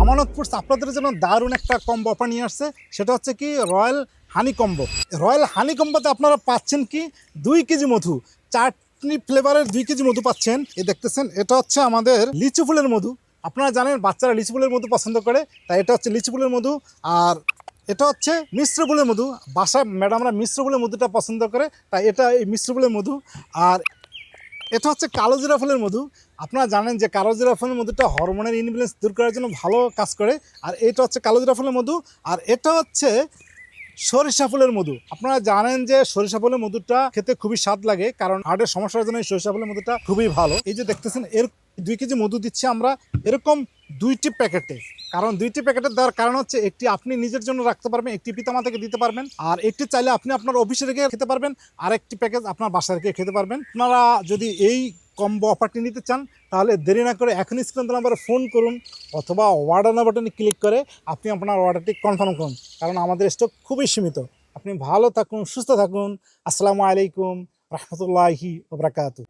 আমানত ফুডস আপনাদের জন্য দারুণ একটা কম্বো অফার নিয়ে আসছে। সেটা হচ্ছে কি রয়্যাল হানি কম্বো। রয়্যাল হানি কম্বোতে আপনারা পাচ্ছেন কি 2 কেজি মধু, চাটনি ফ্লেভারের 2 কেজি মধু পাচ্ছেন। এই দেখতেছেন এটা হচ্ছে আমাদের লিচু ফুলের মধু। আপনারা জানেন বাচ্চারা লিচু ফুলের মধু পছন্দ করে, তাই এটা হচ্ছে লিচু ফুলের মধু। আর এটা হচ্ছে মিশ্র ফুলের মধু। বাসা ম্যাডামরা মিশ্র ফুলের মধুটা পছন্দ করে, তাই এটা এই মিশ্র ফুলের মধু। আর এটা হচ্ছে কালো জিরা ফুলের মধু। আপনারা জানেন যে কালো জিরা ফুলের মধুটা হরমোনের ইনব্যালেন্স দূর করার জন্য ভালো কাজ করে। আর এটা হচ্ছে কালো জিরা ফুলের মধু। আর এটা হচ্ছে সরিষা ফুলের মধু। আপনারা জানেন যে সরিষা ফুলের মধুটা খেতে খুবই স্বাদ লাগে, কারণ হার্টের সমস্যার জন্য এই সরিষা ফুলের মধুটা খুবই ভালো। এই যে দেখতেছেন এর 2 কেজি মধু দিচ্ছি আমরা এরকম 2টি প্যাকেটে। কারণ 2টি প্যাকেটের দেওয়ার কারণ হচ্ছে একটি আপনি নিজের জন্য রাখতে পারবেন, একটি পিতামাতাকে দিতে পারবেন, আর একটি চাইলে আপনি আপনার অফিসে রেখে খেতে পারবেন, আর একটি প্যাকেজ আপনার বাসায় রেখে খেতে পারবেন। আপনারা যদি এই কম্বো অফারটি নিতে চান তাহলে দেরি না করে এখন স্ক্রিন নাম্বারে ফোন করুন অথবা অর্ডার নাও বাটনে ক্লিক করে আপনি আপনার অর্ডারটি কনফার্ম করুন, কারণ আমাদের স্টক খুবই সীমিত। আপনি ভালো থাকুন, সুস্থ থাকুন। আসসালামু আলাইকুম রহমতুল্লাহি ওয়া বারাকাতুহু।